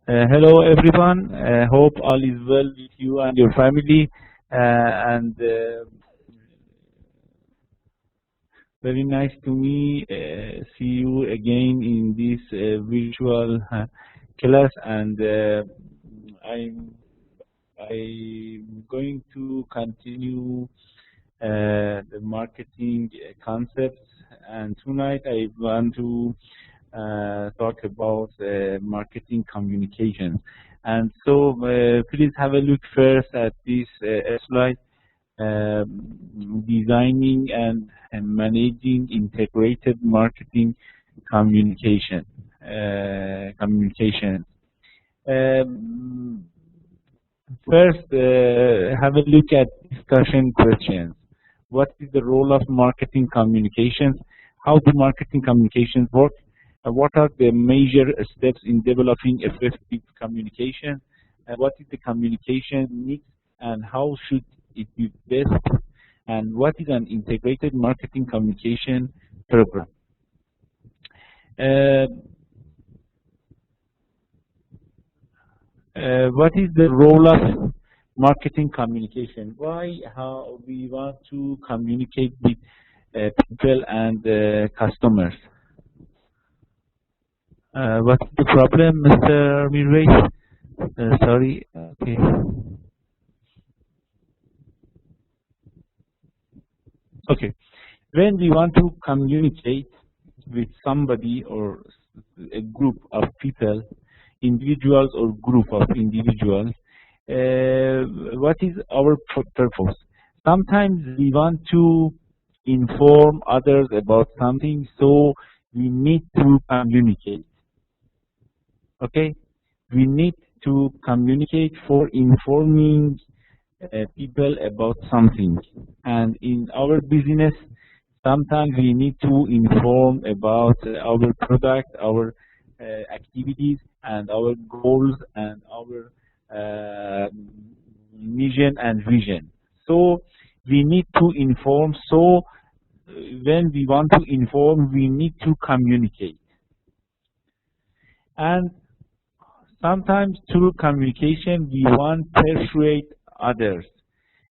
Hello everyone. Hope all is well with you and your family. And very nice to me see you again in this virtual class. And I'm I'm going to continue the marketing concepts. And tonight I want to talk about marketing communication. And so please have a look first at this slide, designing and managing integrated marketing communication. Communication. Um, First, have a look at discussion questions. What is the role of marketing communications? How do marketing communications work? What are the major steps in developing effective communication? What is the communication mix and how should it be best? And what is an integrated marketing communication program? Uh, what is the role of marketing communication? Why, how we want to communicate with people and customers? What's the problem, Mr. Mirwais? Sorry. Okay. Okay. When we want to communicate with somebody or a group of people, individuals or group of individuals, what is our purpose? Sometimes we want to inform others about something, so we need to communicate. Okay? We need to communicate for informing people about something. And in our business, sometimes we need to inform about our product, our activities, and our goals, and our mission and vision. So we need to inform. So when we want to inform, we need to communicate. And sometimes through communication, we want to persuade others,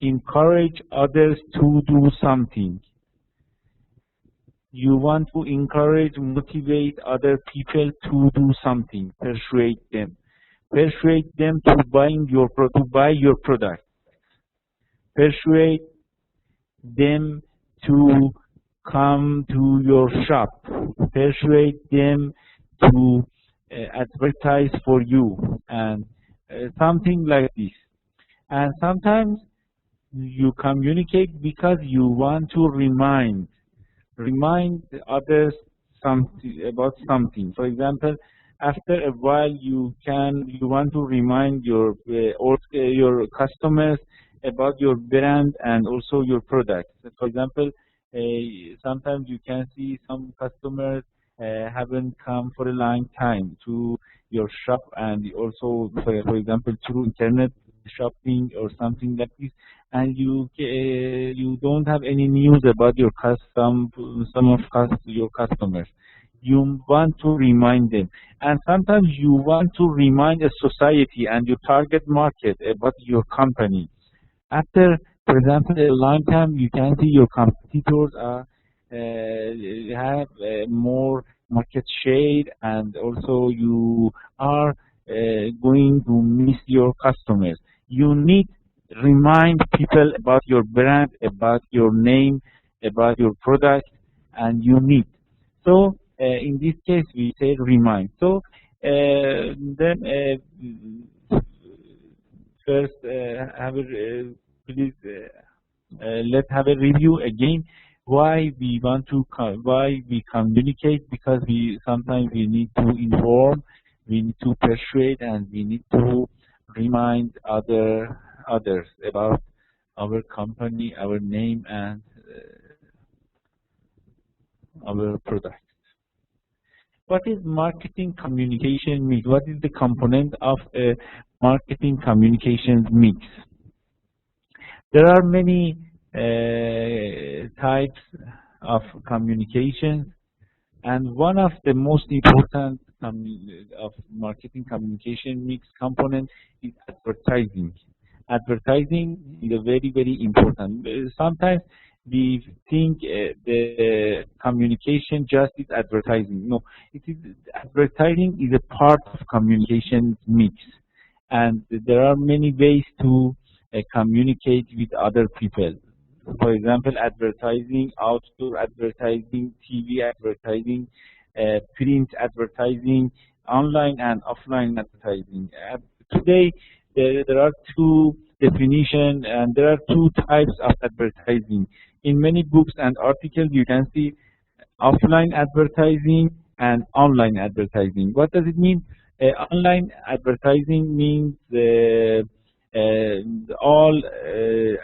encourage others to do something. You want to encourage, motivate other people to do something, persuade them. Persuade them to to buy your product. Persuade them to come to your shop. Persuade them to advertise for you, and something like this. And sometimes you communicate because you want to remind others something about something. For example, after a while, you want to remind your customers about your brand and also your products. For example, sometimes you can see some customers haven't come for a long time to your shop, and also, for example, through internet shopping or something like this, and you don't have any news about your your customers. You want to remind them, and sometimes you want to remind a society and your target market about your company. After, for example, a long time, you can see your competitors have more market share, and also you are going to miss your customers. You need remind people about your brand, about your name, about your product, and you need. So in this case, we say remind. So then first, please let's have a review again. Why we want to why we communicate, because we sometimes we need to inform, we need to persuade, and we need to remind others about our company, our name, and our product. What is marketing communication mix? What is the component of a marketing communications mix? There are many types of communication, and one of the most important of marketing communication mix component is advertising. Advertising is a very important. Sometimes we think the communication just is advertising. No, it is advertising is a part of communication mix, and there are many ways to communicate with other people. For example, advertising, outdoor advertising, TV advertising, print advertising, online and offline advertising. Today, there are two definitions and there are two types of advertising. In many books and articles, you can see offline advertising and online advertising. What does it mean? Online advertising means all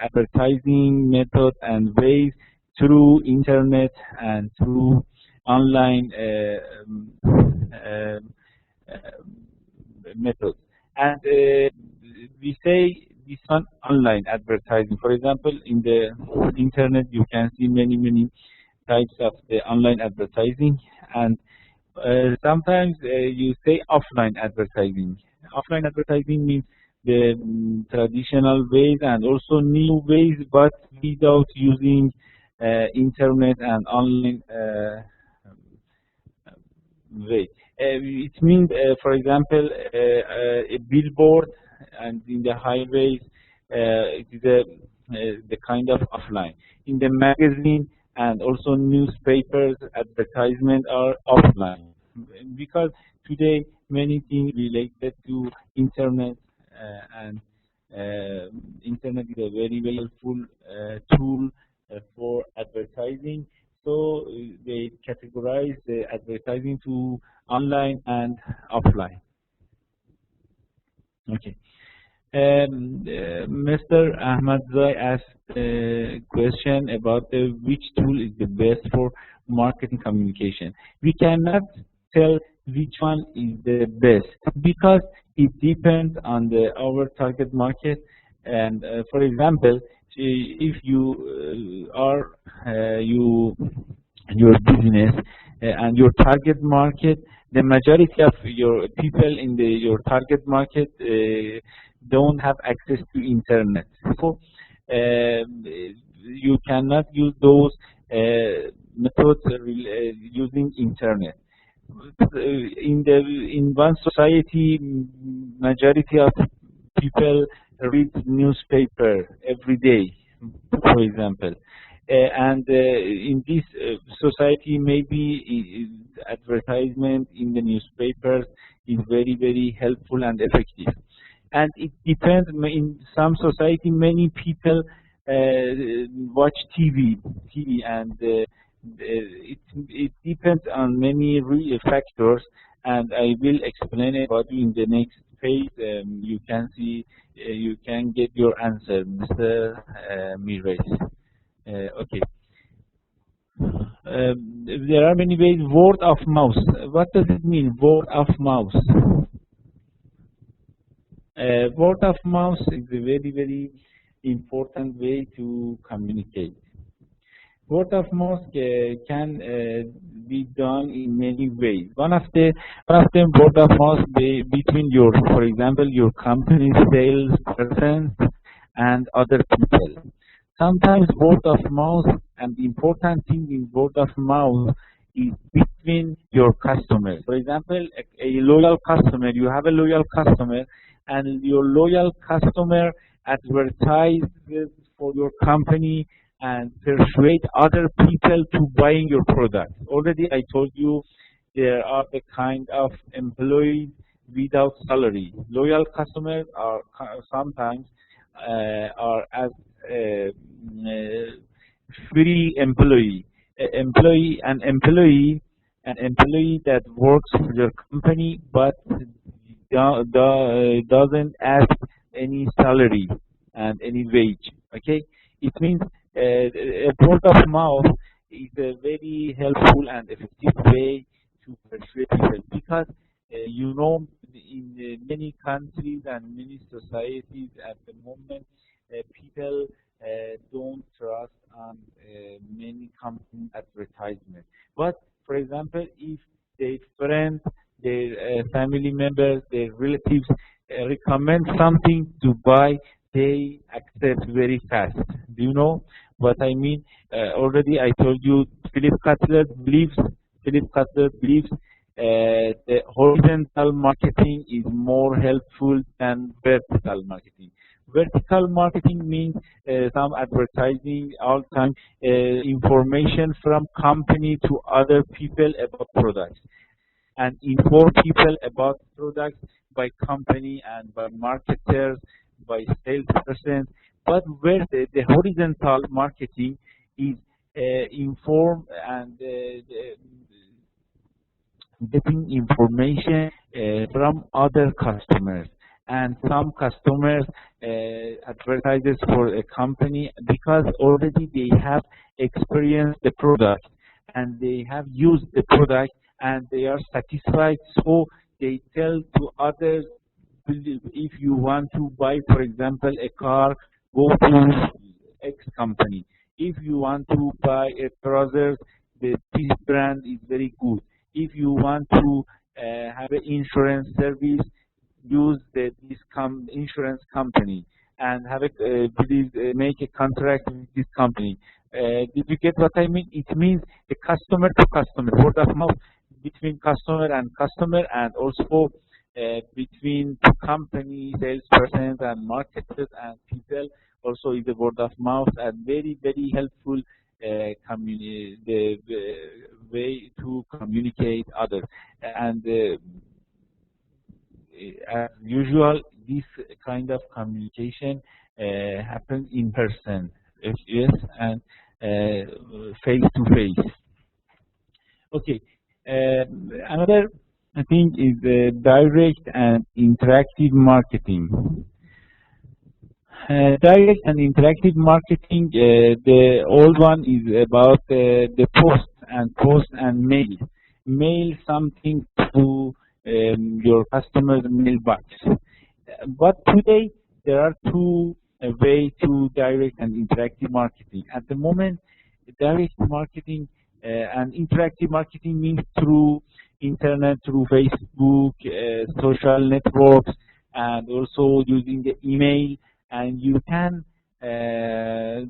advertising methods and ways through internet and through online methods. And we say this one online advertising. For example, in the internet, you can see many types of the online advertising, and sometimes you say offline advertising. Offline advertising means the traditional ways and also new ways, but without using internet and online way. It means, for example, a billboard and in the highways, it is the kind of offline. In the magazine and also newspapers, advertisement are offline. Because today many things related to internet and internet is a very helpful tool for advertising. So they categorize the advertising to online and offline. Okay. Mr. Ahmadzai asked a question about which tool is the best for marketing communication. We cannot tell which one is the best because it depends on our target market. And for example, if you your business and your target market, the majority of your people in your target market don't have access to internet. So you cannot use those methods using internet. In one society, majority of people read newspaper every day, for example. And in this society, maybe advertisement in the newspapers is very helpful and effective. And it depends. In some society, many people watch TV, and it depends on many factors. And I will explain about in the next page. You can see, you can get your answer, Mr. Mires. Okay. There are many ways. Word of mouth. What does it mean? Word of mouth. Word of mouth is a very important way to communicate. Word of mouth can be done in many ways. One of them, word of mouth between your, for example, your company sales persons and other people. Sometimes word of mouth, and the important thing in word of mouth is between your customers. For example, a loyal customer, you have a loyal customer, and your loyal customer advertises for your company and persuade other people to buying your product. Already I told you there are the kind of employees without salary. Loyal customers are sometimes are as free employee. An employee that works for your company but doesn't ask any salary and any wage. Okay, it means a word of mouth is a very helpful and effective way to persuade people because in many countries and many societies at the moment, people don't trust on many company advertisement. But for example, if their friend their family members, their relatives recommend something to buy, they accept very fast. Do you know what I mean? Already I told you, Philip Cutler believes the horizontal marketing is more helpful than vertical marketing. Vertical marketing means some advertising, all time information from company to other people about products, and inform people about products by company and by marketers, by salespersons. But where the horizontal marketing is inform and getting information from other customers, and some customers advertises for a company because already they have experienced the product and they have used the product and they are satisfied, so they tell to others, if you want to buy, for example, a car, go to X company. If you want to buy a trousers, this brand is very good. If you want to have an insurance service, use this insurance company and have please make a contract with this company. Did you get what I mean? It means the customer to customer, word of mouth between customer, and also between two company salespersons and marketers and people. Also, is the word of mouth, and very very helpful the way to communicate others. And as usual, this kind of communication happens in person, yes, and face to face. Okay. Another thing is direct and interactive marketing. Direct and interactive marketing, the old one is about the post and mail. Mail something to your customer's mailbox. But today there are two ways to direct and interactive marketing. At the moment, direct marketing and interactive marketing means through internet, through Facebook, social networks, and also using the email. And you can have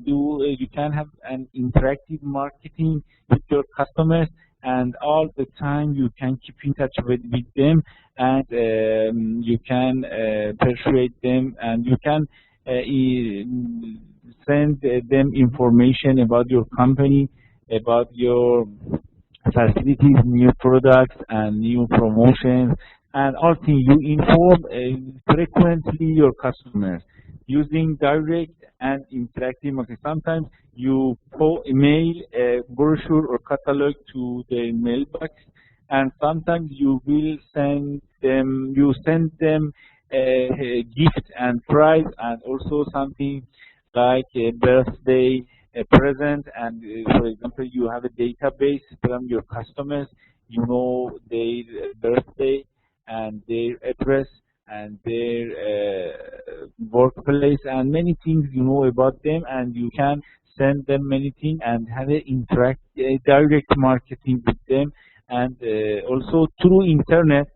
an interactive marketing with your customers, and all the time you can keep in touch with them, and you can persuade them, and you can send them information about your company, about your facilities, new products, and new promotions, and all things. You inform frequently your customers using direct and interactive marketing. Sometimes you mail a brochure or catalog to the mailbox, and sometimes you will send them a gift and prize, and also something like a birthday a present. And for example, you have a database from your customers, you know their birthday and their address and their workplace and many things you know about them, and you can send them many things and have a direct marketing with them. And also through internet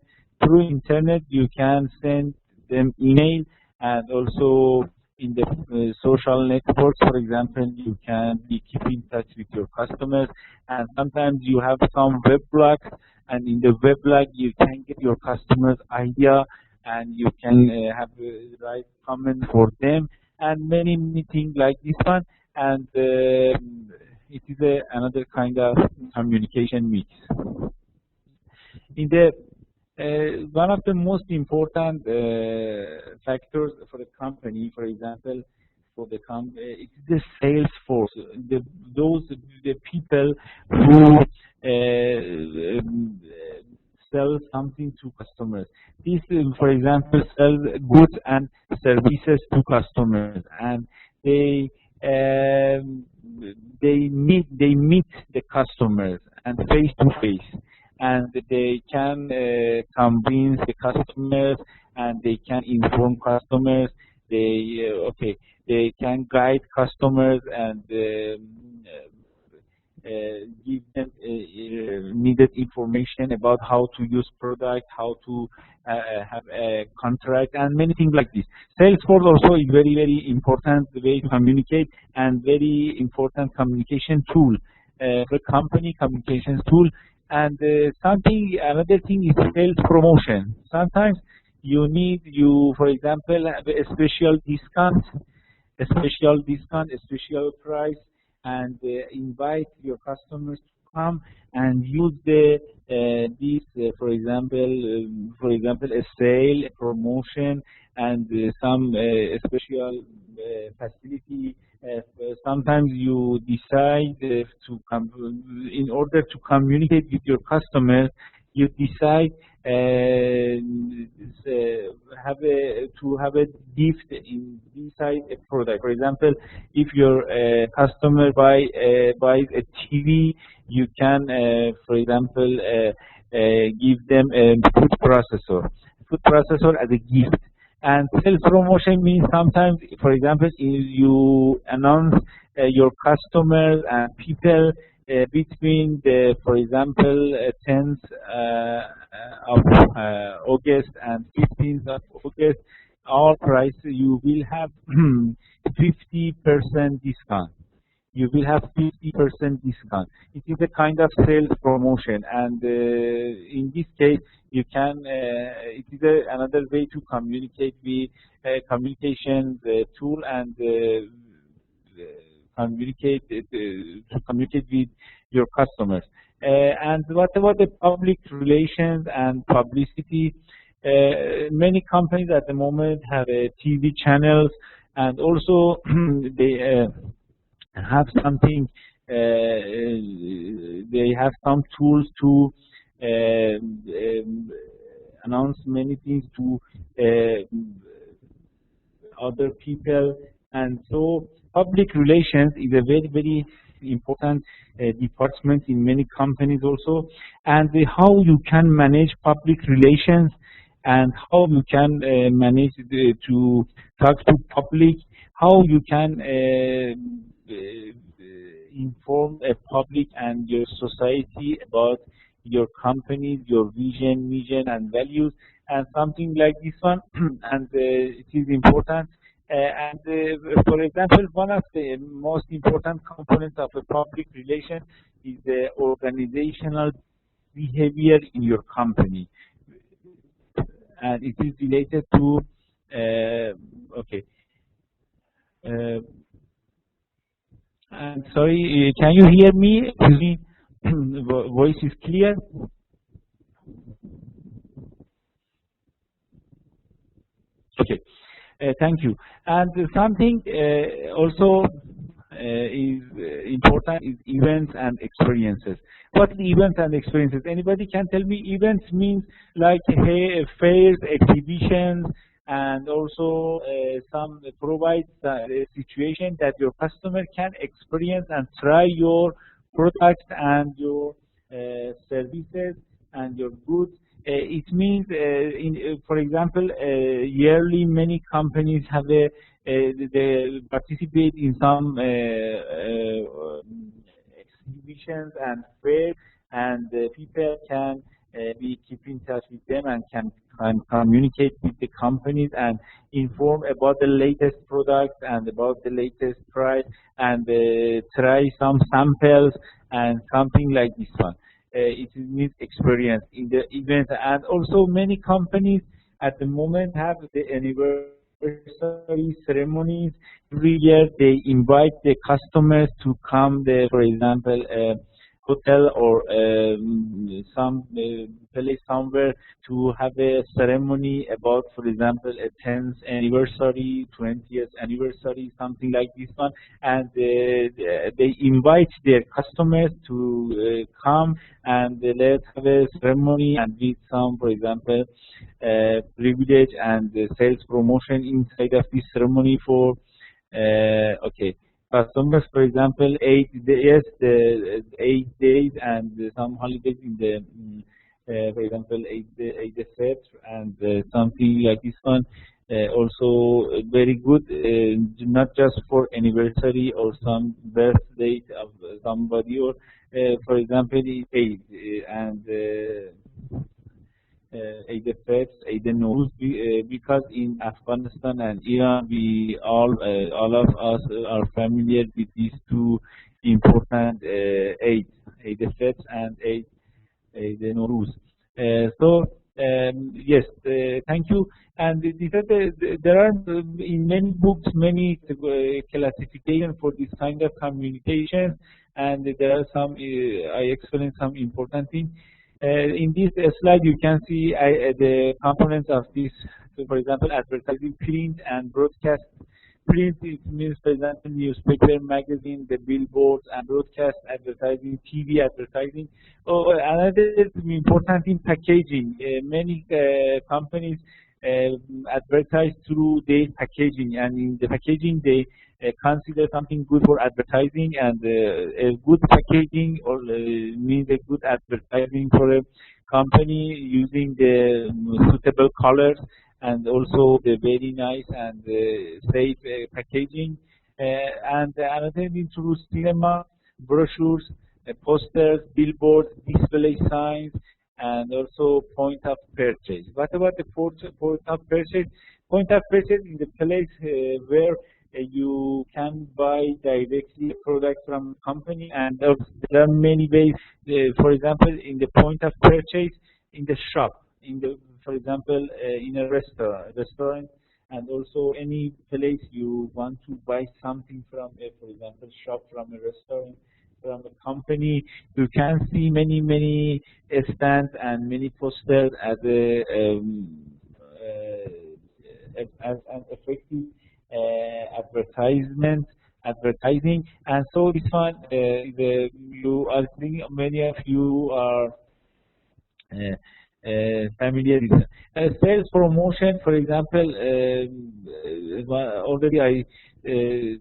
you can send them email, and also in the social networks, for example, you can keep in touch with your customers. And sometimes you have some web blogs, and in the web blog you can get your customers' idea, and you can have the right comment for them, and many things like this one. And it is another kind of communication mix. In the one of the most important factors for the company, for example, it's the sales force. The people who sell something to customers. This, for example, sell goods and services to customers, and they meet the customers and face to face, and they can convince the customers, and they can inform customers. They can guide customers, and give them needed information about how to use product, how to have a contract, and many things like this. Salesforce also is very important way to communicate and very important communication tool, the company communications tool. And another thing is sales promotion. Sometimes for example, have a a special price, and invite your customers to come and use for example, a sale, a promotion, and some special facility. Sometimes you decide in order to communicate with your customer, you decide to have a gift inside a product. For example, if your customer buys a TV, you can, for example, give them a food processor as a gift. And sales promotion means sometimes, for example, you announce your customers and people between for example, 10th of August and 15th of August, our price, you will have 50% discount. You will have 50% discount. It is a kind of sales promotion, and in this case, you can. It is another way to communicate with communication tool, and communicate with your customers. And what about the public relations and publicity? Many companies at the moment have TV channels, and also they have something. They have some tools to announce many things to other people, and so public relations is a very important department in many companies also. And how you can manage public relations, and how you can manage to talk to public, how you can inform a public and your society about your companies, your vision, mission, and values, and something like this one. And it is important. For example, one of the most important components of a public relation is the organizational behavior in your company, and it is related to okay. And sorry, can you hear me? Excuse me, voice is clear. Okay. Thank you. And something also is important is events and experiences. What events and experiences? Anybody can tell me? Events means like fairs, exhibitions, and also some provides a situation that your customer can experience and try your products and your services and your goods. It means, for example, yearly many companies have they participate in some exhibitions and fairs, and people can be keep in touch with them and can communicate with the companies and inform about the latest products and about the latest price, and try some samples and something like this one. It needs experience in the event. And also many companies at the moment have the anniversary ceremonies. Every year they invite the customers to come there, for example, hotel or some place somewhere to have a ceremony about, for example, a 10th anniversary, 20th anniversary, something like this one. And they invite their customers to come and let's have a ceremony and with some, for example, privilege and sales promotion inside of this ceremony for okay. Customers, for example, 8 days, 8 days, and some holidays in the, for example, 8 days, and something like this one. also very good, not just for anniversary or some birthday of somebody, or for example, Eid and Eid al-Fitr, Eid al-Nowruz, because in Afghanistan and Iran, we all of us are familiar with these two important Eid, Eid al-Fitr and the Nowruz. Yes, thank you. And there are in many books many classification for this kind of communication, and there are some. I explain some important things. In this slide, you can see the components of this. So, for example, advertising, print, and broadcast. Print, it means, for example, newspaper, magazine, the billboards, and broadcast advertising, TV advertising. Oh, another important thing, packaging. Many companies advertise through their packaging, and in the packaging they consider something good for advertising, and a good packaging or means a good advertising for a company using the suitable colors and also the very nice and safe packaging. And another thing through cinema, brochures, posters, billboards, display signs, and also point of purchase. What about the point of purchase? Point of purchase is the place where you can buy directly a product from a company, and there are many ways. For example, in the point of purchase, in the shop, for example, in a restaurant, and also any place you want to buy something from, for example, shop from a restaurant, from a company, you can see many stands and many posters as as an effective advertising. And so this one, I think many of you are familiar with sales promotion. For example, already I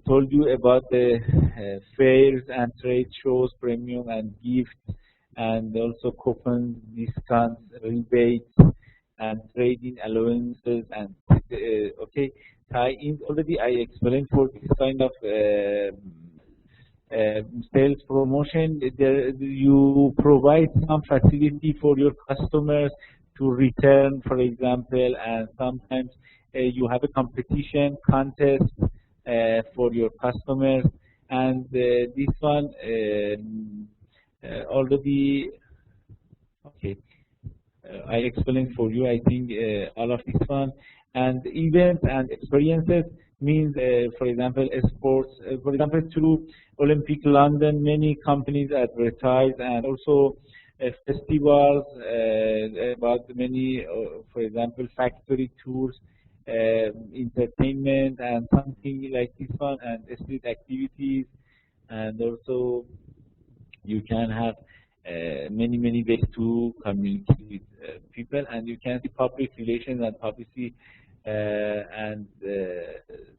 told you about the fairs and trade shows, premium and gifts, and also coupons, discounts, rebates, and trading allowances, and okay, tie-ins. Already I explained for this kind of sales promotion. You provide some facility for your customers to return, for example, and sometimes you have a competition contest for your customers. And this one already, okay, I explained for you, I think, all of this one. And events and experiences means, for example, sports. For example, through Olympic London, many companies advertise, and also festivals about many, for example, factory tours, entertainment, and something like this one, and street activities, and also you can have many ways to communicate with people, and you can see public relations and publicity, and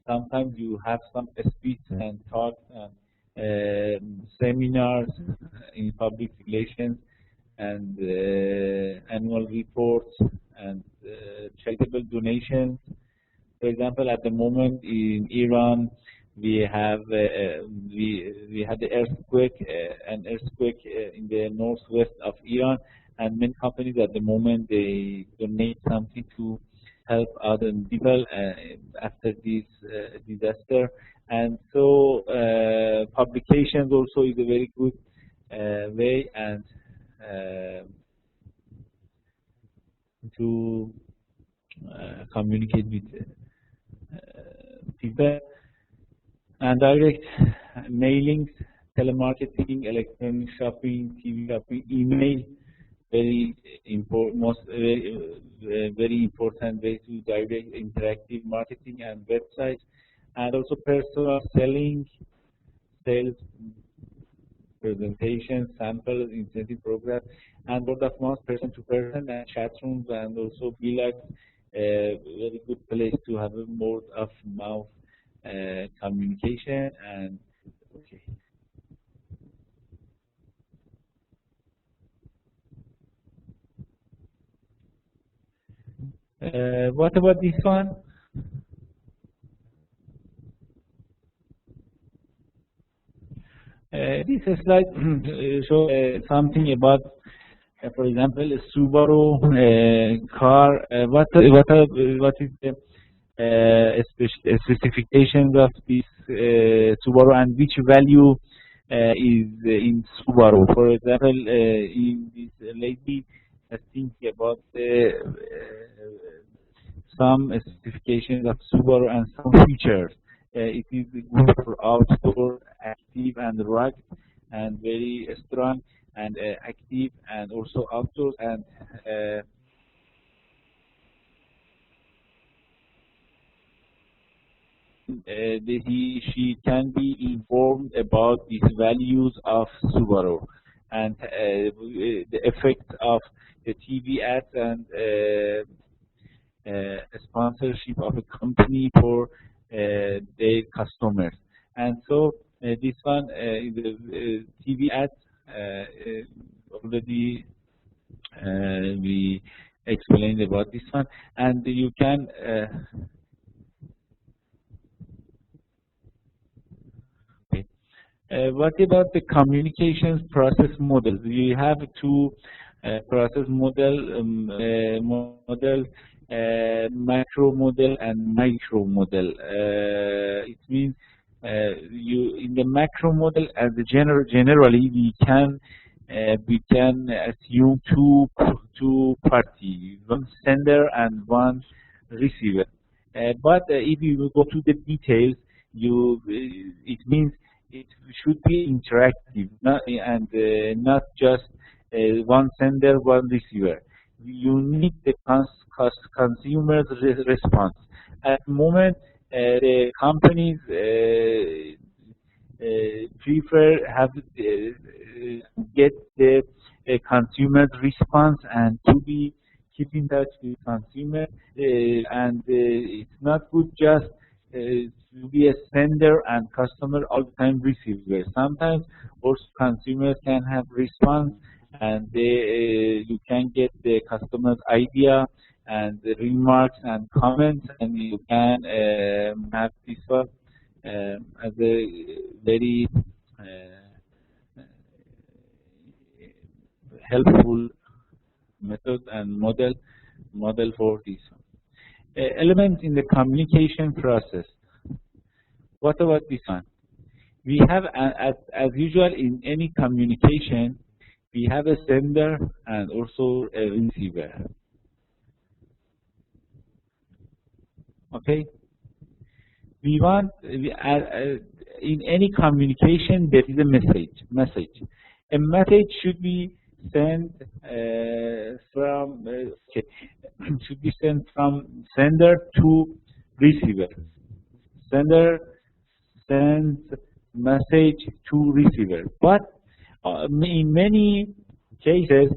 sometimes you have some speech and talks and seminars in public relations, and annual reports, and charitable donations. For example, at the moment in Iran, we have we had an earthquake in the northwest of Iran, and many companies at the moment they donate something to help other people after this disaster. And so publications also is a very good way and to communicate with people. And direct mailings, telemarketing, electronic shopping, TV shopping, email, very important, very important way to direct interactive marketing and websites, and also personal selling, sales, presentations, samples, incentive programs, and word of mouth, person to person, and chat rooms, and also blogs. Very good place to have a word of mouth communication. And okay, what about this one? This slide shows something about, for example, a Subaru car. What is the specifications of this Subaru, and which value is in Subaru? For example, in this lady thinking about some specifications of Subaru and some features. It is good for outdoor, active and rugged, and very strong and active, and also outdoors, and she can be informed about these values of Subaru, and the effect of the TV ads and sponsorship of a company for their customers. And so this one, the TV ads, already we explained about this one, and you can what about the communications process models? We have two process models, macro model and micro model. It means in the macro model, as generally we can assume two parties, one sender and one receiver. But if you go to the details, it means it should be interactive, and not just one sender, one receiver. You need the consumer's response. At the moment, the companies prefer get the consumer's response and to be keep in touch with consumer, and it's not good just to be a sender and customer all the time receiver. Sometimes also consumers can have response, and you can get the customer's idea and the remarks and comments, and you can have this one as a very helpful method and model for this one. Elements in the communication process. What about this one? We have, as usual in any communication, we have a sender and also a receiver. Okay? We want, in any communication, there is a message. A message should be sent from sender to receiver. Sender sends message to receiver, but in many cases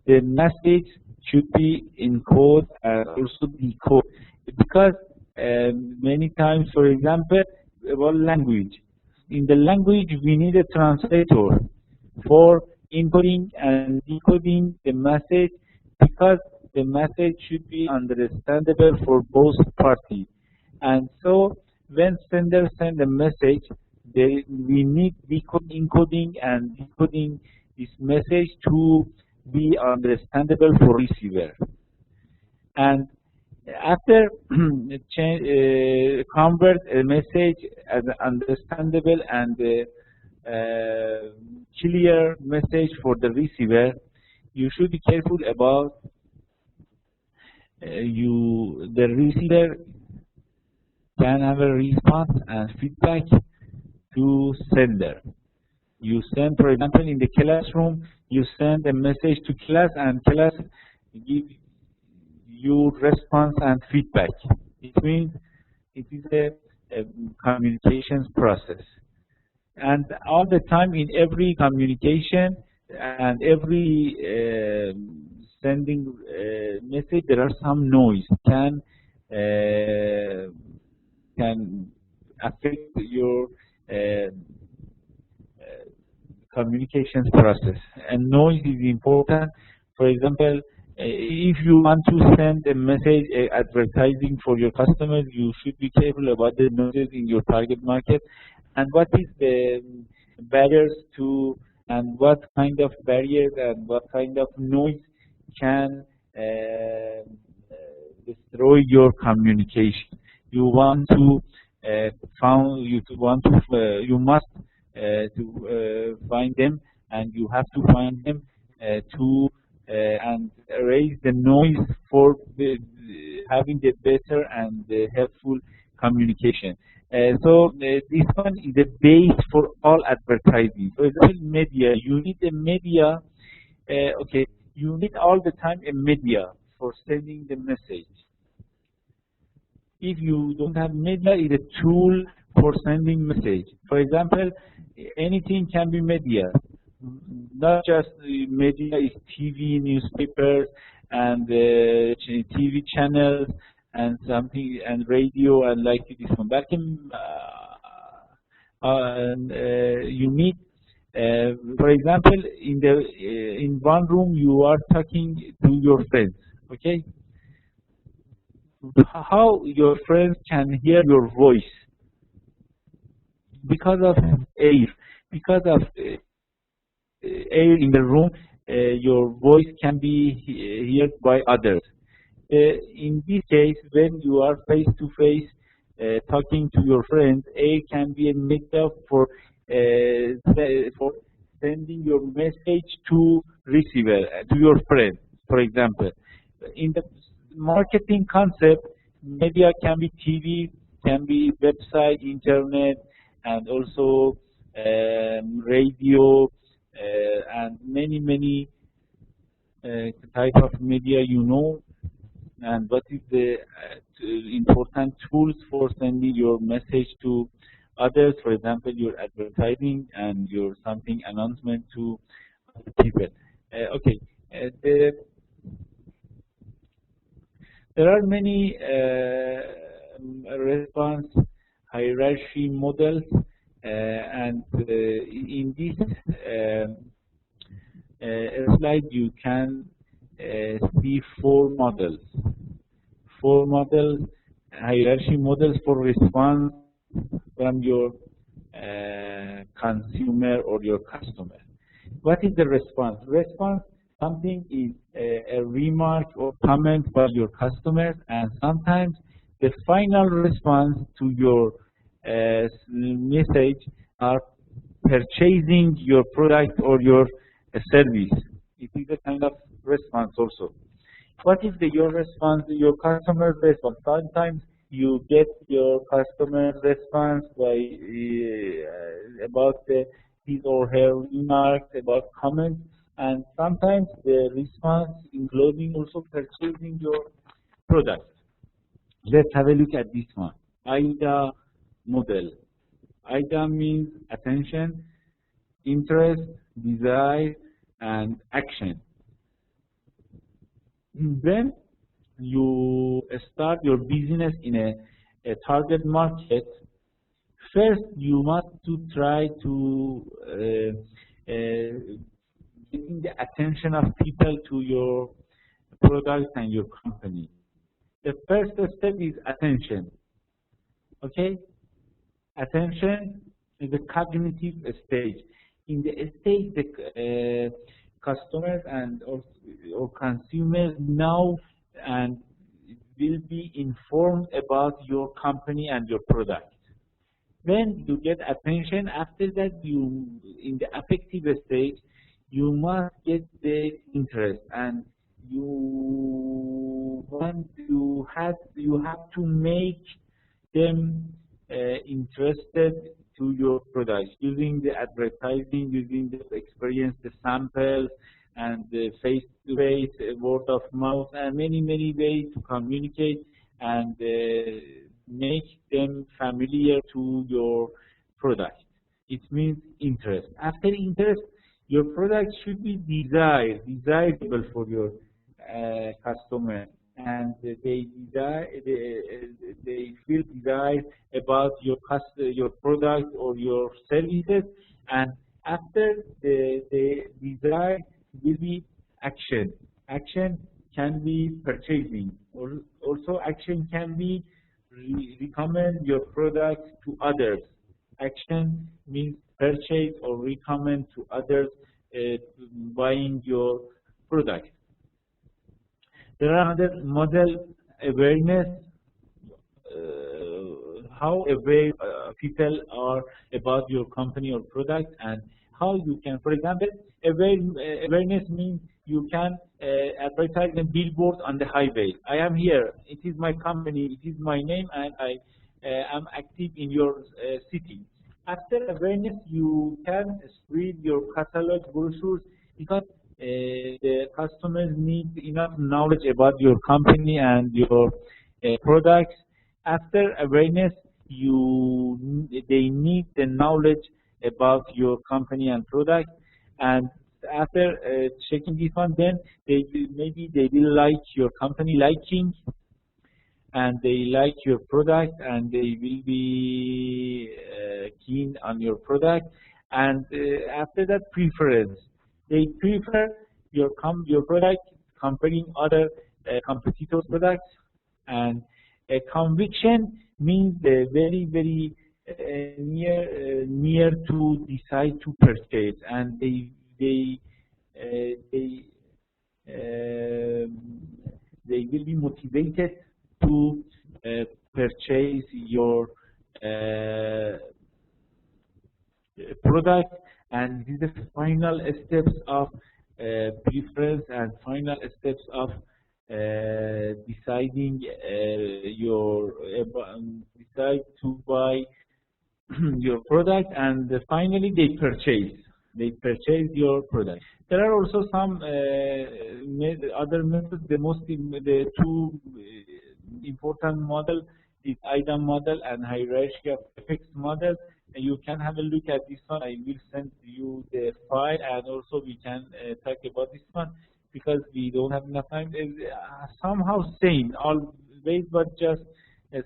the message should be encoded and also decoded, because many times, for example, about language. In the language, we need a translator for encoding and decoding the message, because the message should be understandable for both parties. And so when sender send a message, we need encoding and decoding this message to be understandable for receiver. And after convert a message as an understandable and clear message for the receiver, you should be careful about the receiver can have a response and feedback to sender. You send, for example, in the classroom, you send a message to class, and class give you response and feedback. It means it is a communications process. And all the time, in every communication and every sending message, there are some noise can affect your communications process. And noise is important. For example, if you want to send a message advertising for your customers, you should be careful about the noises in your target market. And what is the barriers to, and what kind of barriers and what kind of noise can destroy your communication. You want to you must find them, and you have to find them to and raise the noise for having the better and helpful communication. This one is the base for all advertising. For example, media. You need a media. Okay, you need all the time a media for sending the message. If you don't have media, it's a tool for sending message. For example, anything can be media. Not just media is TV, newspapers, and TV channels, and something, and radio, and like this one. But you need, for example, in one room you are talking to your friends. Okay, how your friends can hear your voice? Because of air, because of air in the room, your voice can be heard by others. In this case, when you are face to face talking to your friends, air can be a medium for sending your message to receiver, to your friend. For example, in the marketing concept, media can be TV, can be website, internet, and also radio, and many type of media, and what is the important tools for sending your message to others. For example, your advertising and your something announcement to other people. Okay, there are many response hierarchy models, and in this slide you can see four models, hierarchy models for response from your consumer or your customer. What is the response? Response, something is a remark or comment by your customers, and sometimes the final response to your message are purchasing your product or your service. It is a kind of response also. What is your response, your customer's response? Sometimes you get your customer's response by about his or her remarks, about comments, and sometimes the response including also purchasing your product. Let's have a look at this one. AIDA model. AIDA means attention, interest, desire, and action. When you start your business in a target market, first you must to try to getting the attention of people to your product and your company. The first step is attention. Okay? Attention is the cognitive stage. In the stage, the customers and or consumers know and will be informed about your company and your product. When you get attention, after that, in the affective stage, you must get the interest, and you have to make them interested to your products using the advertising, using the experience, the samples, and the face-to-face, word of mouth, and many ways to communicate and make them familiar to your product. It means interest. After interest, your product should be desirable for your customer, and they feel desire about your product or your services. And after the desire will be action. Action can be purchasing, or also action can be recommend your product to others. Action means purchase or recommend to others buying your product. There are other model awareness, how aware people are about your company or product, and how you can, for example, awareness means you can advertise a billboard on the highway. I am here. It is my company. It is my name, and I am active in your city. After awareness, you can spread your catalog brochures because the customers need enough knowledge about your company and your products. After awareness, they need the knowledge about your company and product, and after checking this one, then maybe they will like your company liking, and they like your product, and they will be keen on your product, and after that, preference. They prefer your product comparing other competitors' products, and a conviction means very near to decide to purchase, and they will be motivated to purchase your product, and this is the final steps of preference and final steps of deciding decide to buy your product, and finally they purchase your product. There are also some other methods. The two important model is item model and hierarchy of effects model. You can have a look at this one. I will send you the file, and also we can talk about this one because we don't have enough time. Somehow same always, but just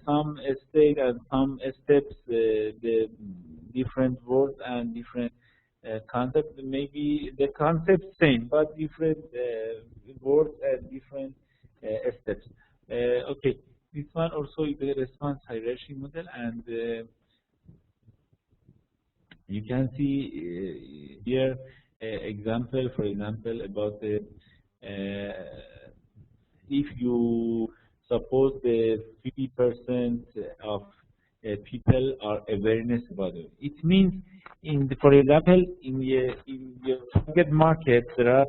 some state and some steps, the different words and different concepts. Maybe the concept same, but different words and different steps. Okay, this one also is the response hierarchy model, and you can see here example, for example, about the if you suppose the 50% of people are awareness about it. It means, for example, in your target market, there are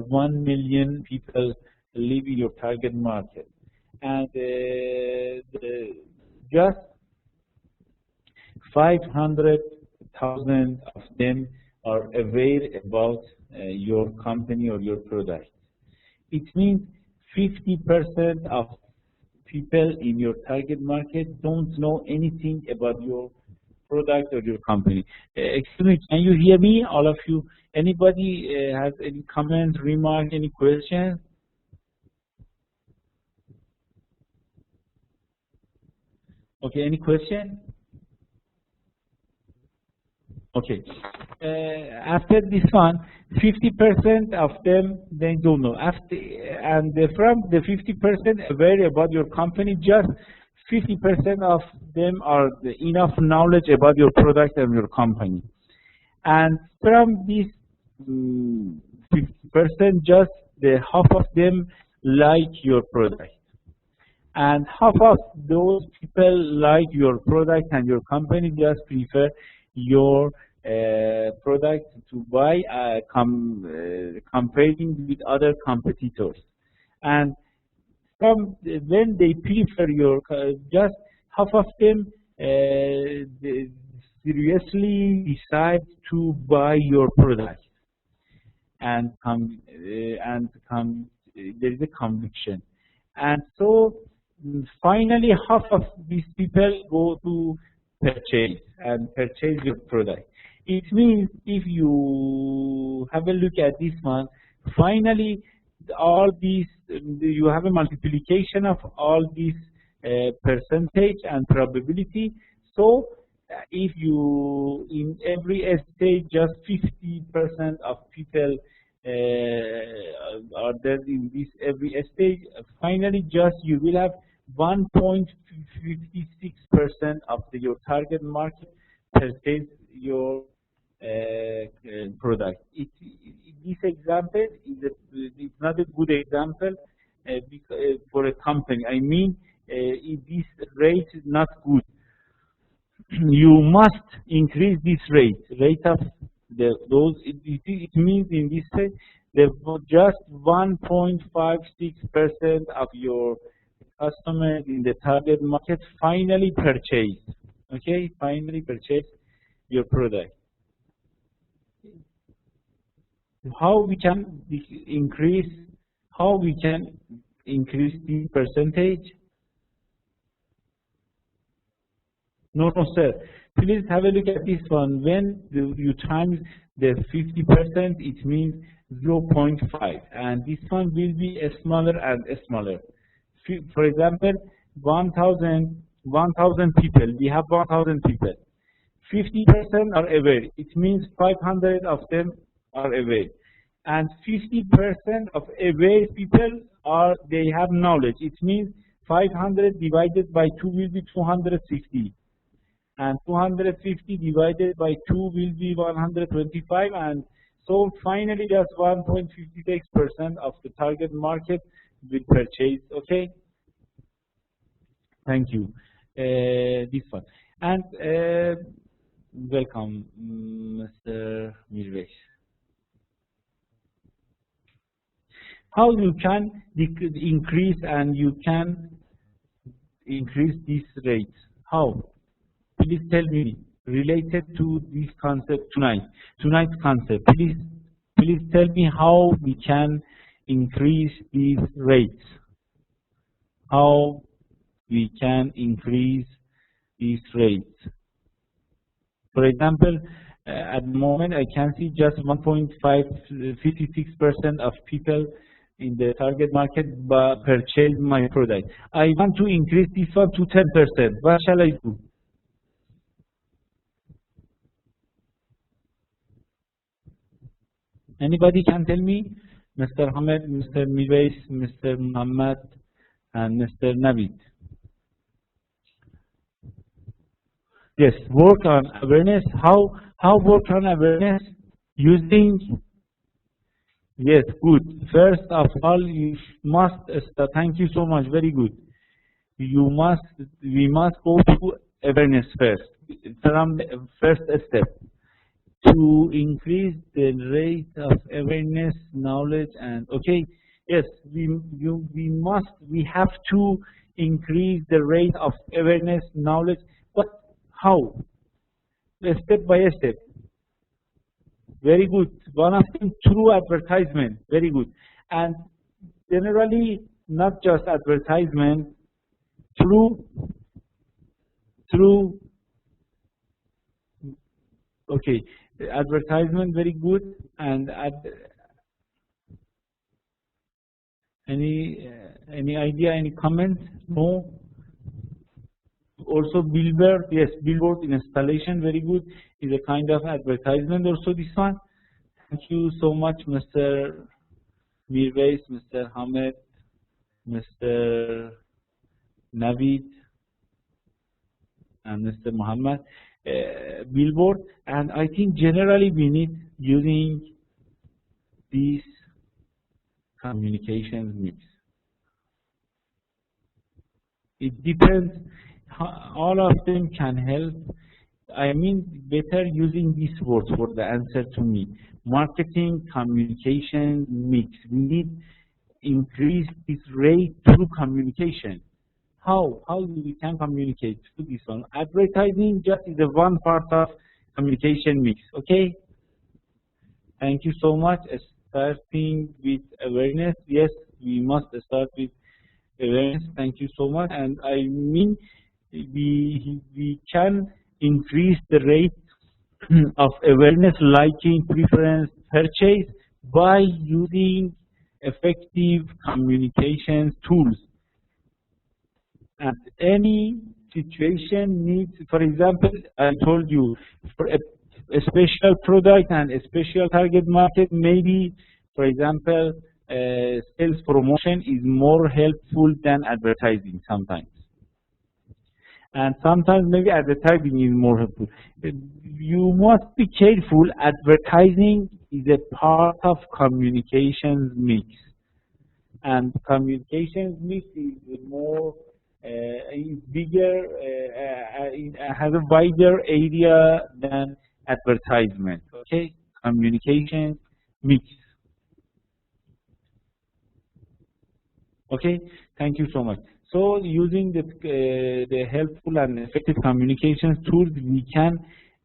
1 million people live in your target market, and just 500,000 of them are aware about your company or your product. It means 50% of people in your target market don't know anything about your product or your company. Excuse me, can you hear me, all of you? Anybody has any comment, remark, any questions? Okay, any question? Okay. After this one, 50% of them they don't know. And from the 50% aware about your company, just 50% of them are enough knowledge about your product and your company. And from this 50%, just half of them like your product. And half of those people like your product and your company just prefer your product to buy, comparing with other competitors. And when they prefer your, just half of them seriously decide to buy your product, and there is a conviction. And so finally, half of these people go to purchase your product. It means if you have a look at this one, finally all these, you have a multiplication of all these percentage and probability. So if you, in every stage, just 50% of people are there in this every stage, finally just you will have 1.56% of your target market purchase your product. This example it's not a good example for a company. I mean, this rate is not good. You must increase this rate of those. It means in this case, just 1.56% of your customers in the target market finally purchase. Okay, finally purchase your product. How we can increase? How we can increase the percentage? No, sir. Please have a look at this one. When you times the 50%, it means 0.5, and this one will be smaller and smaller. For example, 1,000 people. We have 1,000 people. 50% are aware. It means 500 of them are aware, and 50% of aware people they have knowledge. It means 500 divided by 2 will be 260. And 250 divided by 2 will be 125, and so finally just 1.56% of the target market will purchase. Okay, thank you. This one, and welcome, Mr. Mirvesh. How you can increase and you can increase this rate? How? Please tell me, related to this concept tonight's concept. Please tell me how we can increase these rates. How we can increase these rates. For example, at the moment I can see just 1.56% of people in the target market purchase my product. I want to increase this one to 10%. What shall I do? Anybody can tell me? Mr. Hamid, Mr. Mirvesh, Mr. Muhammad, and Mr. Navid. Yes, work on awareness. How work on awareness? Using, yes, good. First of all, you must start. Thank you so much. Very good. We must go to awareness first. From the first step. To increase the rate of awareness, knowledge, and okay, yes, we have to increase the rate of awareness, knowledge, but how? Step by step. Very good. One of them through advertisement. Very good. And generally, not just advertisement, through okay. Advertisement, very good. And any idea, any comment? No. Also billboard, yes, billboard installation, very good. Is a kind of advertisement. Also this one. Thank you so much, Mr. Mirvesh, Mr. Hamid, Mr. Navid, and Mr. Muhammad. Billboard, and I think generally we need using these communications mix. It depends. All of them can help. I mean, better using these words for the answer to me. Marketing, communication mix. We need increase this rate through communication. How we can communicate to this one? Advertising just is a one part of communication mix. Okay. Thank you so much. Starting with awareness. Yes, we must start with awareness. Thank you so much. And I mean, we can increase the rate of awareness, liking, preference, purchase by using effective communication tools. And any situation needs, for example, I told you, for a special product and a special target market, maybe, for example, sales promotion is more helpful than advertising sometimes. And sometimes maybe advertising is more helpful. You must be careful. Advertising is a part of communications mix, and communications mix is more is bigger, it has a wider area than advertisement. Okay, communication mix. Okay, thank you so much. So using the helpful and effective communications tools, we can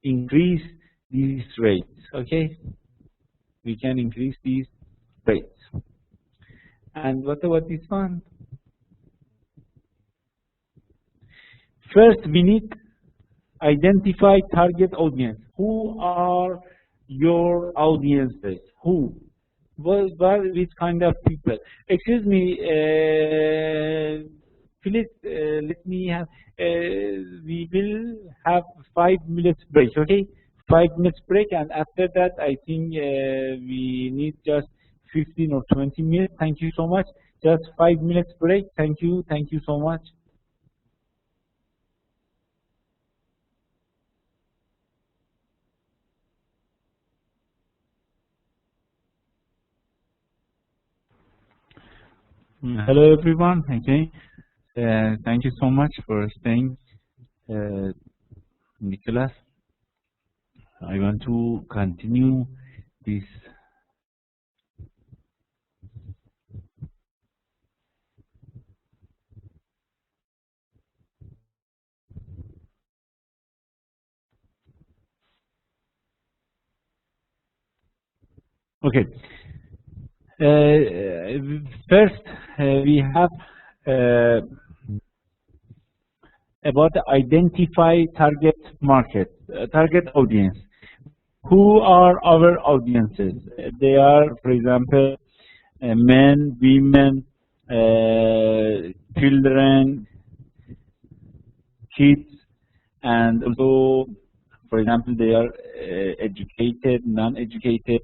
increase these rates. Okay, we can increase these rates. And what about this one? First, we need identify target audience. Who are your audiences? Who? Which kind of people? Excuse me, please let me have. We will have 5 minutes break. Okay, 5 minutes break, and after that, I think we need just 15 or 20 minutes. Thank you so much. Just 5 minutes break. Thank you. Thank you so much. Hello, everyone. Okay. Thank you so much for staying, Nicholas. I want to continue this. Okay. First, we have uh, about the identify target market, target audience. Who are our audiences? They are, for example, men, women, children, kids, and also, for example, they are educated, non-educated.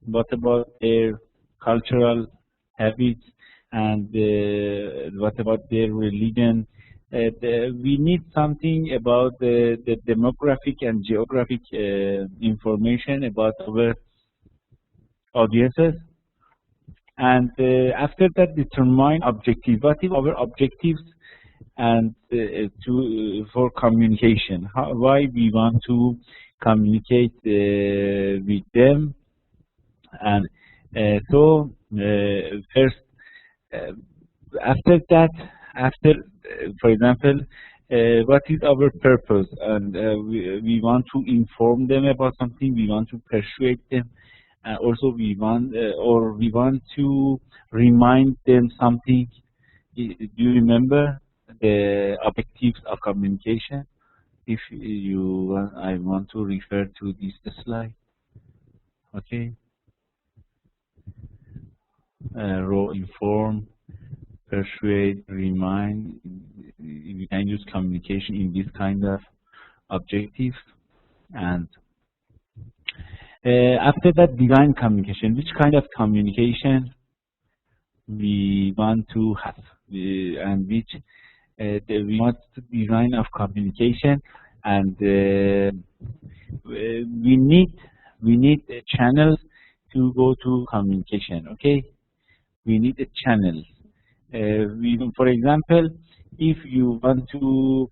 What about their cultural habits, and what about their religion? We need something about the demographic and geographic information about our audiences. And after that, determine objective. What is our objectives and for communication? Why we want to communicate with them? And first, uh, after that, for example, what is our purpose? And we want to inform them about something. We want to persuade them. Also, we want to remind them something. Do you remember the objectives of communication? If you, I want to refer to this slide. Okay. Raw, inform, persuade, remind. We can use communication in this kind of objectives. And after that, design communication. Which kind of communication we want to have, and which we want to design of communication, and we need a channel to go to communication. Okay. We need a channel. For example, if you want to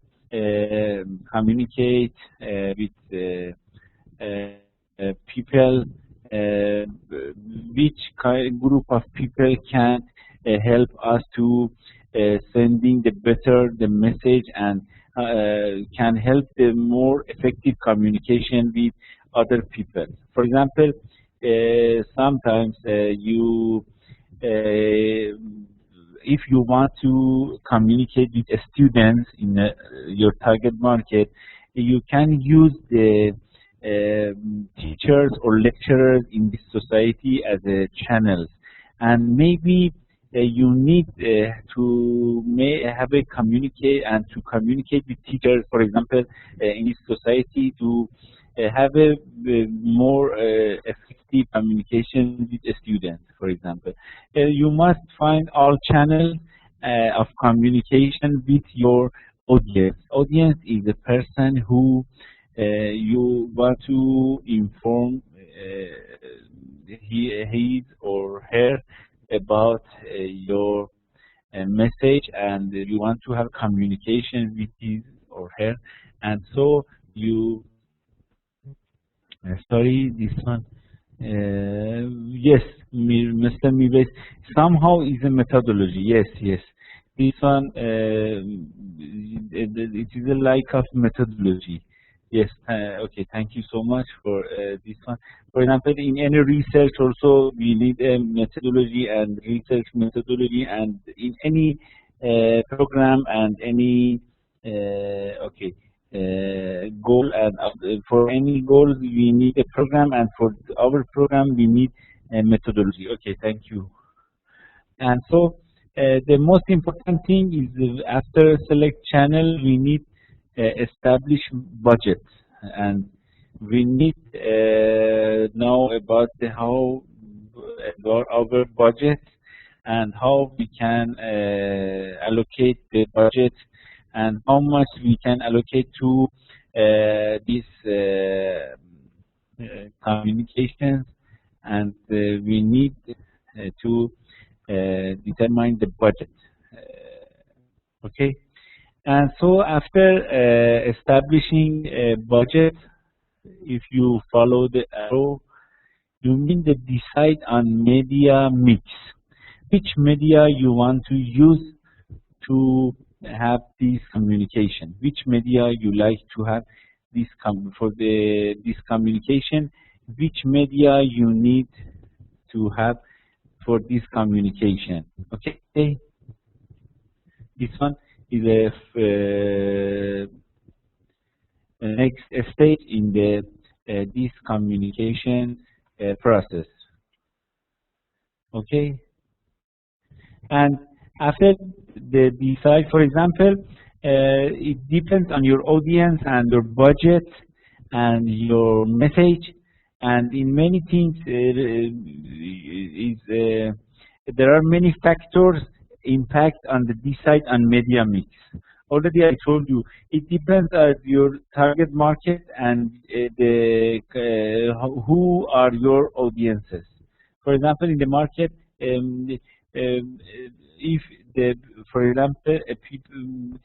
communicate with people, which group of people can help us to sending the message, and can help the more effective communication with other people. For example, sometimes if you want to communicate with students in your target market, you can use the teachers or lecturers in this society as a channel, and maybe you need to have a communicate with teachers, for example, in this society, to have a more effective communication with students, for example. You must find all channels of communication with your audience. Audience is the person who you want to inform his or her about your message, and you want to have communication with his or her, and so you sorry, this one. Yes, Mr. Mibes, somehow is a methodology. Yes, yes. This one, it is a like of methodology. Yes, okay, thank you so much for this one. For example, in any research also, we need a methodology and research methodology, and in any program and any, okay, goal, and for any goal we need a program, and for our program we need a methodology. Okay, thank you. And so the most important thing is after select channel we need establish budget, and we need know about how about our budget and how we can allocate the budget, and how much we can allocate to this communications, and we need to determine the budget. Okay, and so after establishing a budget, if you follow the arrow, you mean to decide on media mix. Which media you want to use to have this communication? Which media you like to have this for this communication? Which media you need to have for this communication? Okay, this one is a next stage in the this communication process. Okay, and after the decide, for example, it depends on your audience and your budget and your message, and in many things there are many factors impact on the decide on media mix. Already I told you, it depends on your target market and who are your audiences. For example, in the market, if the, for example, people,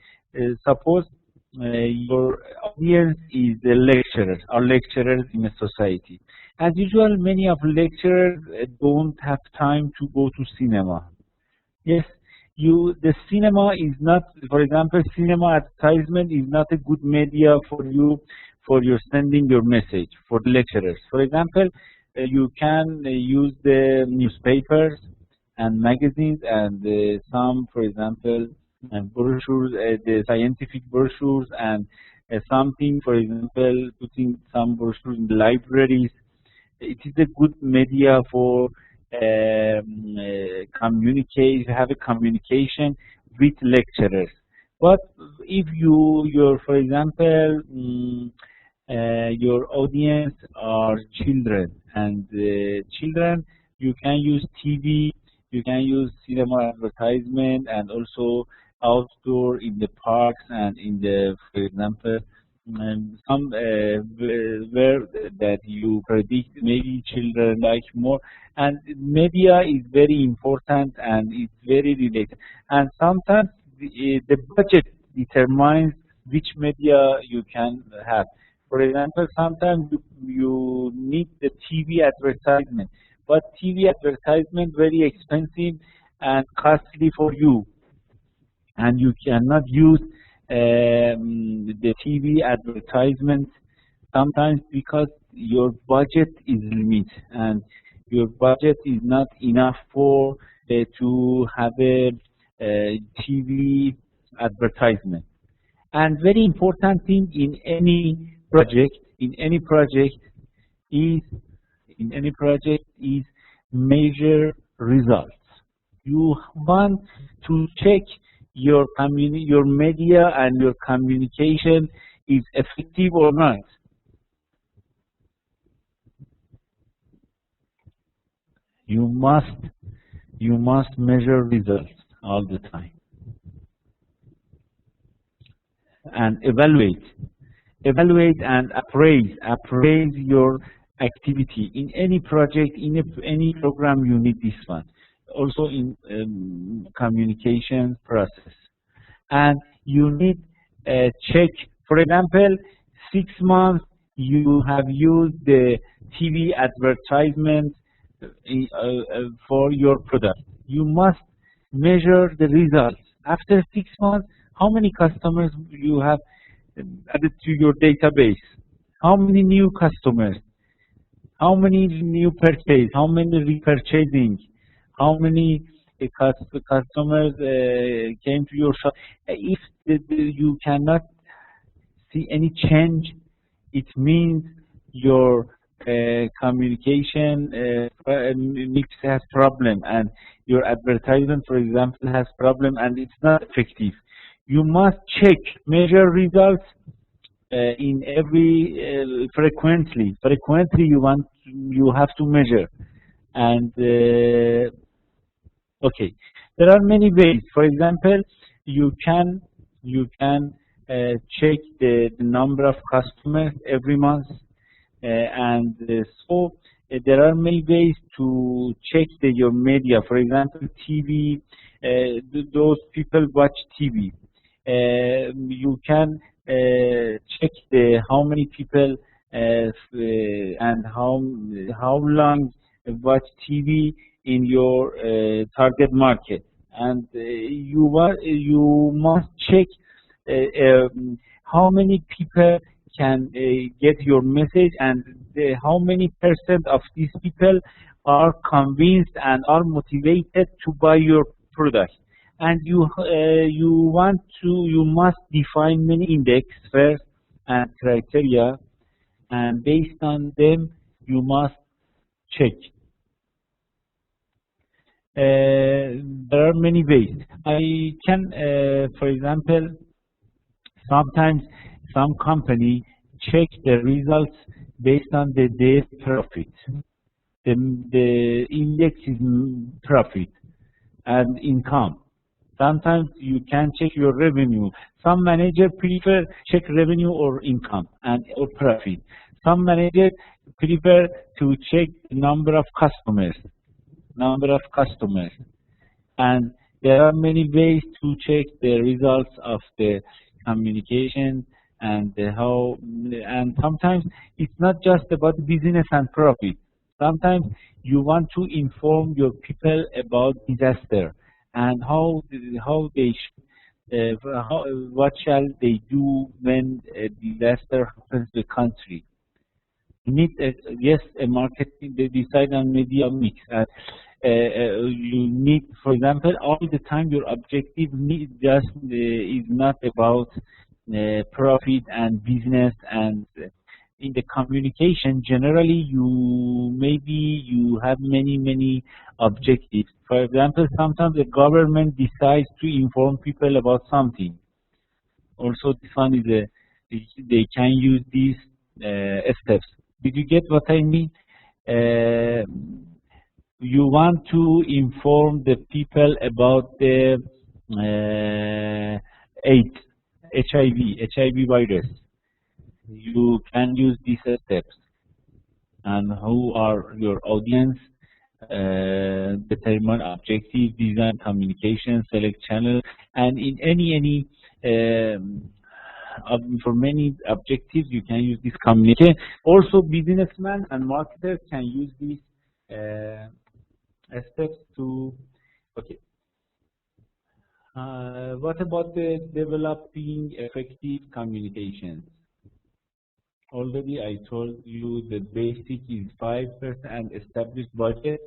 suppose your audience is the lecturers or lecturers in a society. As usual, many of lecturers don't have time to go to cinema. Yes, the cinema is not, for example, cinema advertisement is not a good media for you for your sending your message for the lecturers. For example, you can use the newspapers and magazines and some, for example, brochures, the scientific brochures, and something, for example, putting some brochures in the libraries. It is a good media for communicate, have a communication with lecturers. But if for example, your audience are children, and children, you can use TV, you can use cinema advertisement, and also outdoor in the parks and in the, for example, some where that you predict maybe children like more, and media is very important and it's very related. And sometimes the budget determines which media you can have. For example, sometimes you need the TV advertisement, but TV advertisement very expensive and costly for you, and you cannot use the TV advertisement sometimes because your budget is limited and your budget is not enough for to have a, TV advertisement. And very important thing in any project, is measure results. You want to check your your media and your communication is effective or not. You must measure results all the time. and evaluate and appraise your activity in any project, in any program. You need this one. Also in communication process, and you need check. For example, 6 months you have used the TV advertisement for your product. You must measure the results. After 6 months, how many customers you have added to your database? How many new customers? How many new purchase? How many repurchasing? How many customers came to your shop? If you cannot see any change, it means your communication mix has problem, and your advertisement, for example, has problem, and it's not effective. You must check, measure results in every frequently. Frequently, you have to measure, and okay, there are many ways. For example, you can check the number of customers every month, and so there are many ways to check your media. For example, TV. Those people watch TV. You can check how many people and how long watch TV in your target market, and you must check how many people can get your message, and how many percent of these people are convinced and are motivated to buy your product. And you must define many index first and criteria, and based on them you must check. There are many ways. I can, for example, sometimes some company check the results based on their profit. The index is profit and income. Sometimes you can check your revenue. Some manager prefer check revenue or income and or profit. Some manager prefer to check the number of customers. And there are many ways to check the results of the communication, and and sometimes it's not just about business and profit. Sometimes you want to inform your people about disaster and how they what shall they do when a disaster happens to the country. You need a marketing, they decide on media mix. You need, for example, all the time your objective is not about profit and business, and in the communication generally you have many objectives. For example, sometimes the government decides to inform people about something. Also, this one is they can use these steps. Did you get what I mean? You want to inform the people about the AIDS, HIV virus. You can use these steps. And who are your audience? Determine objective, design communication, select channel, and in any for many objectives you can use this communication. Also, businessmen and marketers can use these steps to. Okay. What about the developing effective communications? Already I told you the basic is 5% and established budget.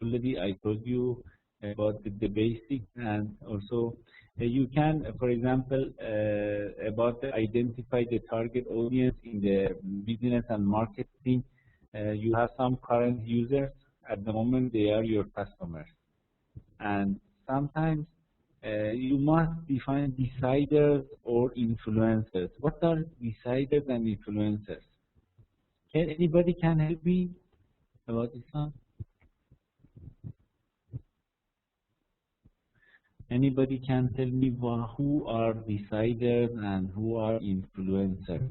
Already I told you about the basic, and also you can, for example, about identify the target audience in the business and marketing. You have some current users at the moment; they are your customers, and sometimes you must define deciders or influencers. What are deciders and influencers? Anybody can help me about this one? Anybody can tell me who are deciders and who are influencers?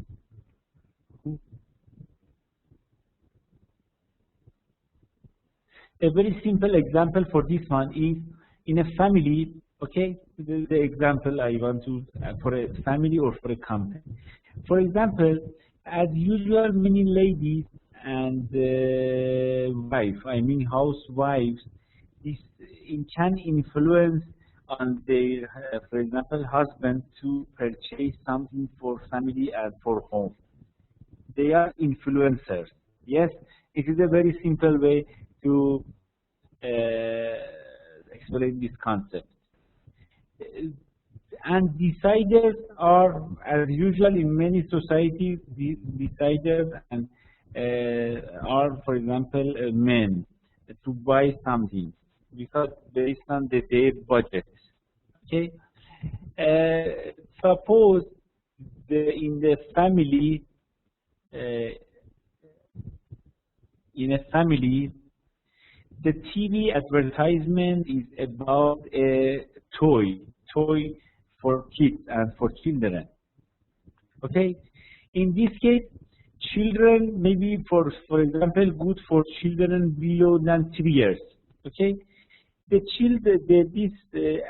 Who? A very simple example for this one is in a family, okay? The example I want to, for a family or for a company. For example, as usual, many ladies and I mean housewives, this can influence on their, for example, husband to purchase something for family and for home. They are influencers. Yes, it is a very simple way to explain this concept. And deciders are, as usual in many societies, deciders and are, for example, men to buy something because based on their budget. Okay. Suppose in the family, in a family, the TV advertisement is about a toy for kids and for children. Okay, in this case, children maybe for example, good for children below than 3 years. Okay, the children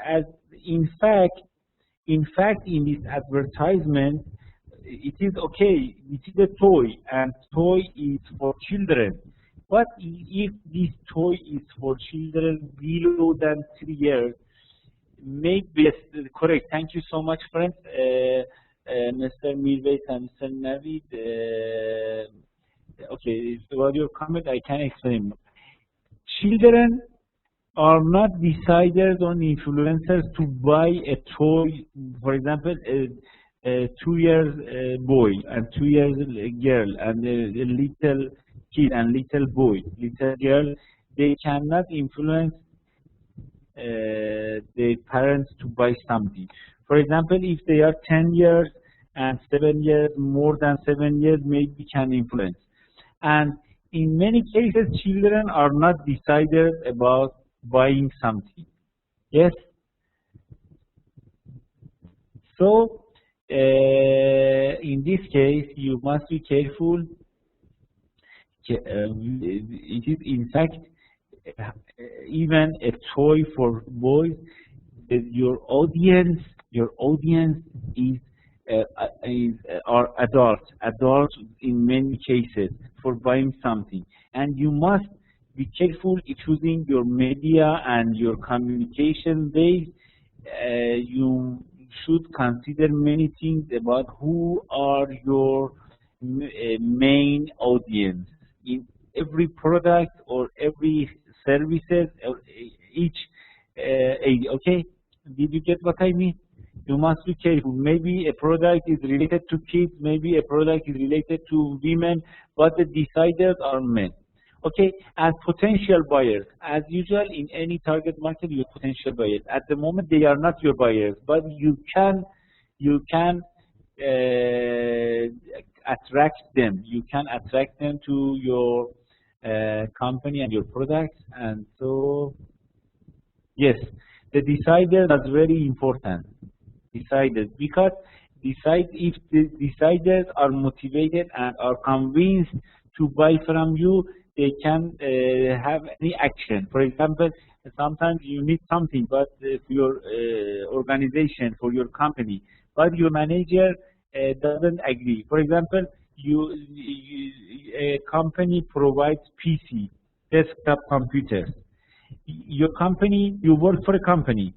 as in fact in this advertisement, it is okay. It is a toy, and toy is for children. But if this toy is for children below than 3 years, maybe yes, correct. Thank you so much, friends, Mr. Mirwais and Mr. Navid. Okay, so about your comment, I can explain. Children are not deciders on influencers to buy a toy. For example, a 2 years boy and 2 years girl and a little kid and little boy, little girl, they cannot influence their parents to buy something. For example, if they are 10 years and 7 years, more than 7 years, maybe can influence. And in many cases, children are not deciders about buying something. Yes? So, in this case, you must be careful. It is, in fact, even a toy for boys. Your audience is are adults in many cases for buying something, and you must be careful in choosing your media and your communication base. You should consider many things about who are your main audience in every product or every services or each okay, did you get what I mean? You must be careful. Maybe a product is related to kids, maybe a product is related to women, but the deciders are men. Okay, as potential buyers, as usual in any target market, you have potential buyers. At the moment, they are not your buyers, but you can attract them. You can attract them to your company and your products, and so yes, the decider is very important. Deciders, because if the deciders are motivated and are convinced to buy from you, they can have any action. For example, sometimes you need something, but for your organization, for your company, but your manager doesn't agree. For example, a company provides PC, desktop computers. Your company, you work for a company.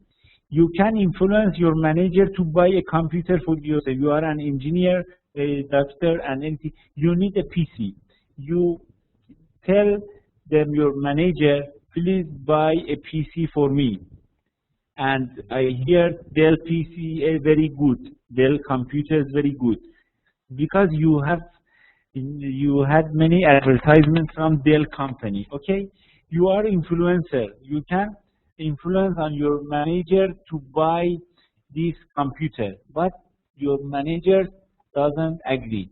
You can influence your manager to buy a computer for yourself. You are an engineer, a doctor, and anything. You need a PC. You tell them, your manager, please buy a PC for me. And I hear Dell PC is very good. Dell computer is very good. Because you had many advertisements from Dell company. Okay? You are influencer. You can influence on your manager to buy this computer, but your manager doesn't agree.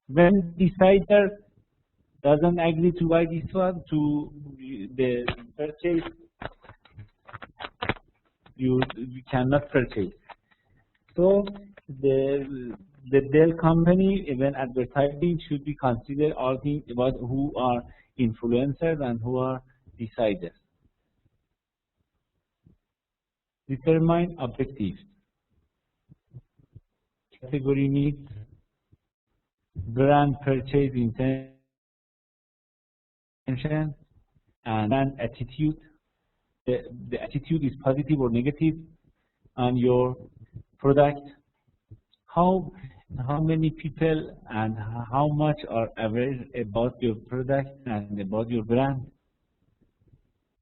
When decider doesn't agree to buy this one, to the purchase, you cannot purchase. So the Dell company, when advertising, should be considered all things about who are influencers and who are deciders. Determine objectives, category needs, brand purchase intention, and brand attitude. The attitude is positive or negative on your product. How many people and how much are aware about your product and about your brand?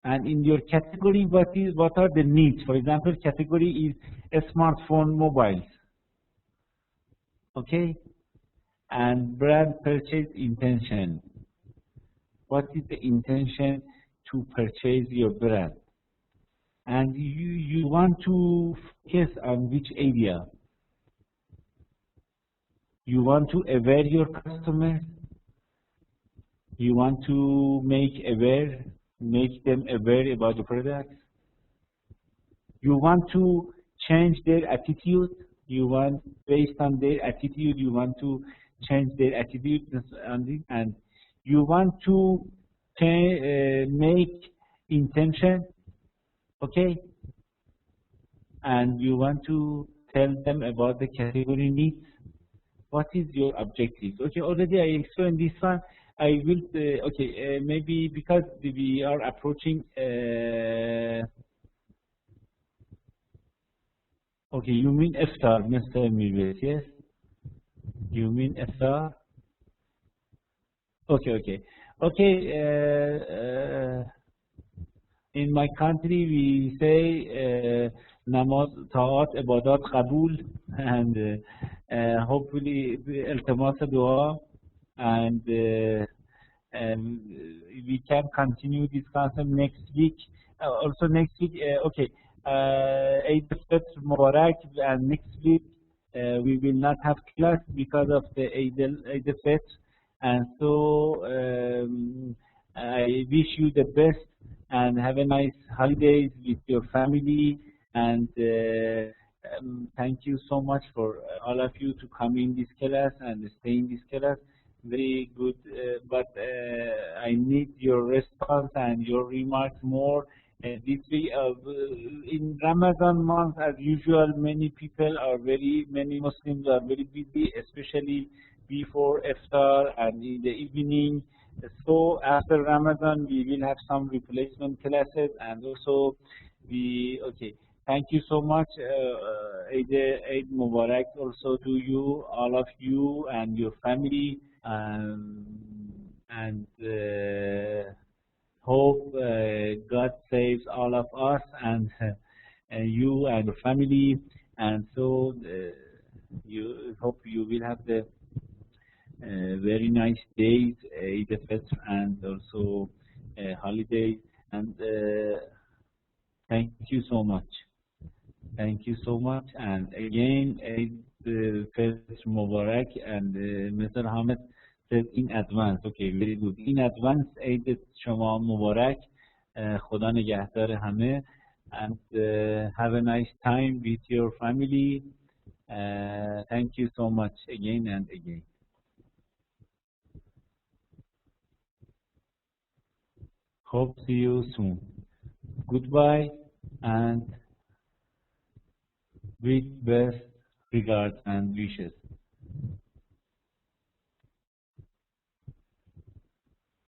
And in your category, what are the needs? For example, category is a smartphone, mobiles. Okay, and brand purchase intention. What is the intention to purchase your brand? And you want to focus on which area? You want to aware your customers. You want to make them aware about the product. You want to change their attitude. You want, based on their attitude, you want to change their attitude, and you want to make intention, okay? And you want to tell them about the category needs. What is your objective? Okay, already I explained this one. I will, maybe because we are approaching, okay, you mean iftar, Mr. Milves, yes? You mean iftar? Okay. In my country, we say namaz, ta'at, ibadat, qabul, and hopefully iltimas dua, and we can continue this concept next week. Also next week, Eid al-Fitr Mubarak, and next week we will not have class because of the Eid al-Fitr, and so I wish you the best and have a nice holidays with your family, and thank you so much for all of you to come in this class and stay in this class. Very good, but I need your response and your remarks more. This week, in Ramadan month, as usual, many Muslims are very busy, especially before iftar and in the evening. So after Ramadan, we will have some replacement classes, and also thank you so much. Eid Mubarak also to you, all of you and your family, and hope God saves all of us and you and your family, and so hope you will have the very nice days, Eid al-Fitr, and also holidays, and thank you so much. Thank you so much, and again, Eid al-Fitr Mubarak, and Mr. Hamid said in advance. Okay, very good. In advance, Eid Shama Mubarak. Khuda nigahtar hame, and have a nice time with your family. Thank you so much again and again. Hope see you soon. Goodbye, and with best regards and wishes.